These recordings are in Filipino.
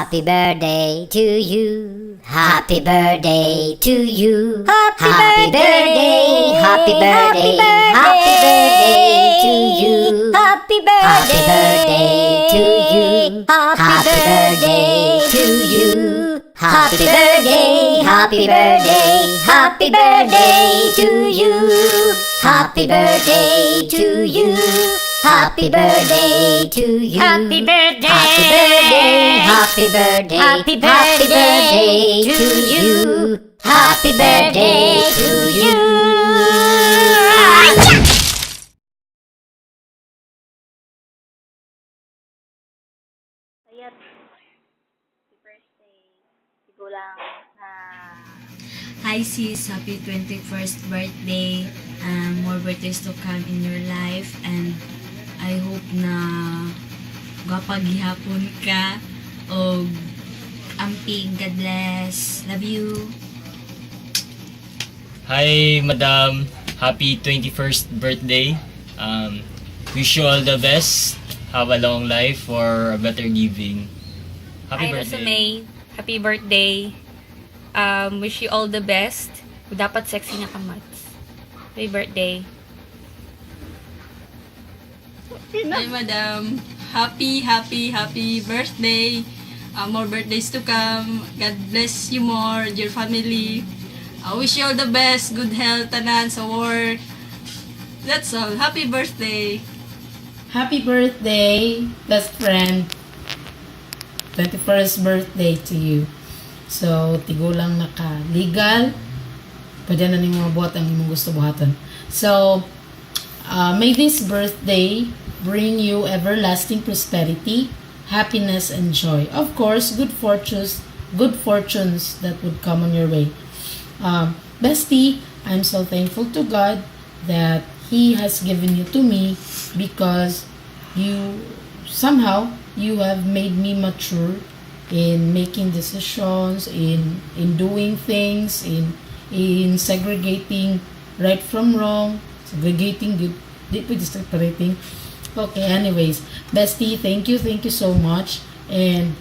Happy birthday to you. Happy birthday to you. Happy birthday. Happy birthday. Happy birthday to you. Happy birthday to you. Happy birthday to you. Happy birthday. Happy birthday. Happy birthday to you. Happy birthday to you. Happy birthday to you. Happy birthday. Happy birthday. Happy birthday. Happy Happy birthday birthday to you. Happy birthday to you. Ayat, happy birthday. Sigo lang na Hi sis, happy 21st birthday. More birthdays to come in your life and I hope na gapaghihapon ka o amping. God bless. Love you. Hi, Madam. Happy 21st birthday. Wish you all the best. Have a long life for a better living. Happy Hi, birthday. Rosamay. Happy birthday. Wish you all the best. Dapat sexy na ka, Mats. Happy birthday. Hi, Madam. Happy birthday. More birthdays to come. God bless you more, your family. I wish you all the best, good health, tanan sa work. That's all. Happy birthday. Happy birthday, best friend. 21st birthday to you. So, tigulang naka legal. Pwede na nimo mabuhat ang imong gusto buhaton. So, may this birthday bring you everlasting prosperity, happiness, and joy. Of course, good fortunes that would come on your way. Bestie, I'm so thankful to God that He has given you to me because you have made me mature in making decisions, in doing things, in segregating right from wrong, segregating good, separating. Okay, anyways, Bestie, thank you so much, and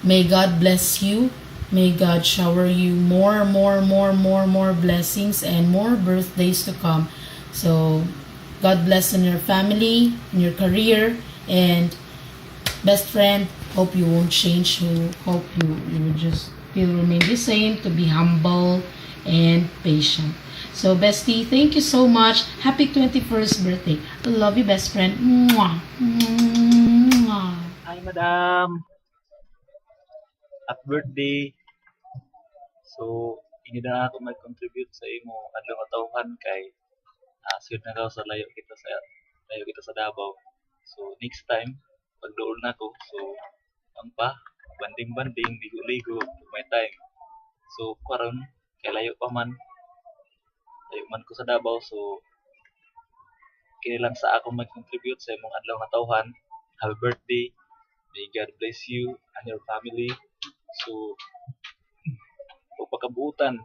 may God bless you. May God shower you more blessings and more birthdays to come. So, God bless in your family, in your career, and best friend, hope you won't change. Hope you will just remain the same, to be humble and patient. So, Bestie, thank you so much. Happy 21st birthday. I love you, best friend. Mwah. Mwah. Hi, Madam. Happy birthday. So, hindi na ako mag-contribute sa imo adlaw katawhan kay sud na daw sa layo kita sa Davao. So, next time pagduol na ko. So, ang pa banding-banding, ligo-ligo, may time. So, karon kay layo man ko sa Davao. So, kini lang sa ako mag-contribute sa imong adlaw katawhan. Happy birthday. May God bless you and your family. So, o pagkabuutan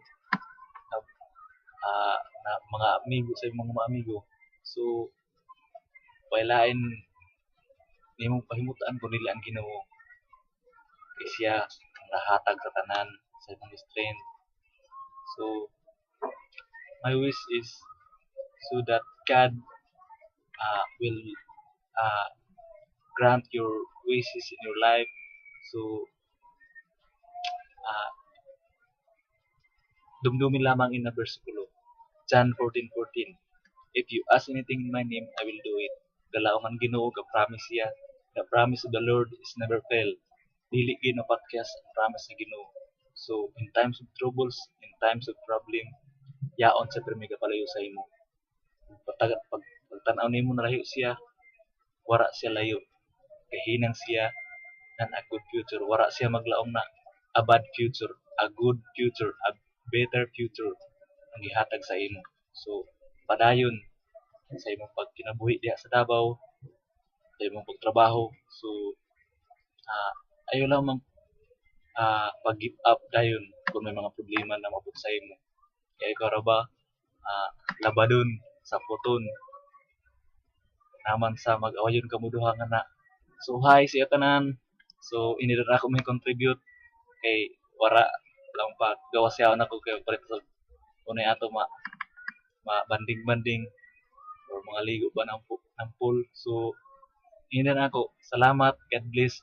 na mga amigo sa imong mga amigo. So, pailain nimong pahimutaan kung nila ang Ginoo. Kay siya ang nahatag sa tanan sa imong strength. So, my wish is so that God will grant your wishes in your life. So, dumdumin lamang in na bersikulo. John 14:14. If you ask anything in my name, I will do it. Galaong ang Ginoo ga promise siya. The promise of the Lord is never fail. Dili gyud mapakyas ang promise sa Ginoo. So, in times of troubles, in times of problem, yaon sa permi palayo sa imo. Pagtanaw nimo na layo siya, wara siya layo. Kahinang siya nan a good future. Wara siya maglaom na a bad future, a good future, a better future ang gihatag sa imo. So, padayon sa imong pagkinabuhi diha sa Davao, sa imong pagtrabaho. So, ayo lamang pag-give up dayon kung may mga problema na mabot sa imo. Kaya ikaw ra ba labadon sa puton naman sa mag-awayon kamuduha nga na. So, hi siya tanan. So ini na ako may contribute kay wara lang pa gawas yaw na ko kay palit sa unay ato banding-banding or mga ligo ba ng pool. So ini na ako. Salamat. God bless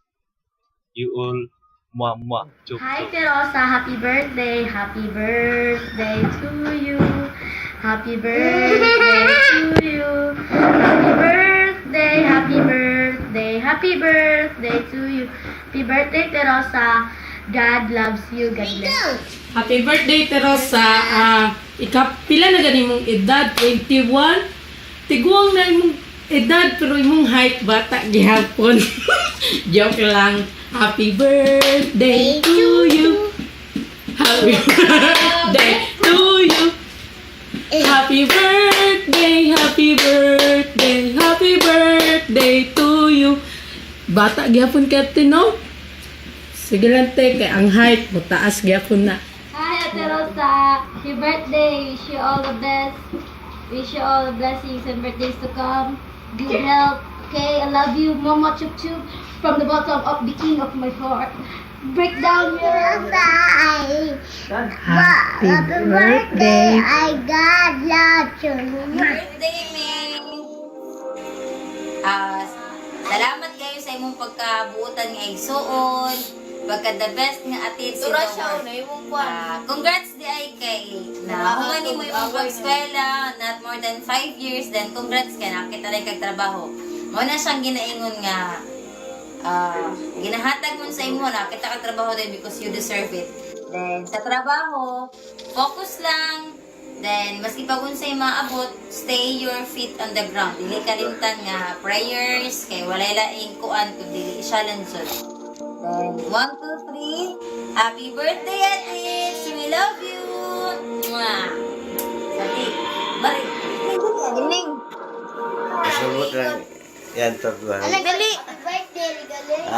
you all. Mwah. Chuk. Hi, Terosa. Happy birthday. Happy birthday to you. Happy birthday to you. Happy birthday. Happy birthday. Happy birthday to you. Happy birthday, Terosa. God loves you. God bless. Happy birthday, Terosa. Pila na gani mong edad? 21? Tiguang na imong edad, pero imong height bata gihapon. Joke lang. Happy birthday to you. Happy birthday to you. Happy birthday, happy birthday, happy birthday to you. Bata gihapon ka tino. Sige lang te, kay ang height mo taas gihapon na. Hi, Ate Rosa. Happy birthday. Wish you all the best. Wish you all the blessings and birthdays to come. Good health. Okay, I love you. Mama Chup Chup. From the bottom of the king of my heart. Break down your life. Happy birthday. I God love you. Birthday, Ming! Salamat kayo sa imong pagkabuotan nga igsuon. Pagka the best nga atid sa congrats di ay kay na kung ano mo imong pag-eskwela, not more than 5 years, then congrats kay nakita rin kag trabaho. Mo na siyang ginaingon nga ginahatag mo sa imo na kita kag trabaho din because you deserve it. Then sa trabaho, focus lang. Then, maski pag unsay maabot, stay your feet on the ground. Dili kalimtan nga prayers, kay walay laing kuan kung dili siya lansod. Then, 1, 2, 3, happy birthday, Atis! We love you! Mwah! Sabi, bari, giling. Masubot lang. Yan, tagwan. Dali! Birthday, galing.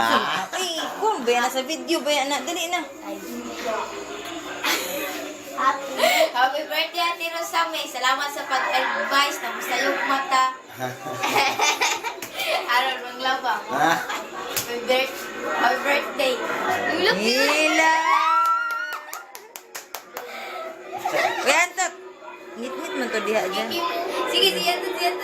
Ay, kung ba yan sa video ba yan na? Dali na! Happy birthday, Ate Rosame. Salamat sa pag-advise na gusto yung mata. Aron bang laba mo? Happy birthday. You look Hila! Uy, Antot! Ngit-ngit man to diha dyan. Sige, sige, Antot. Sige.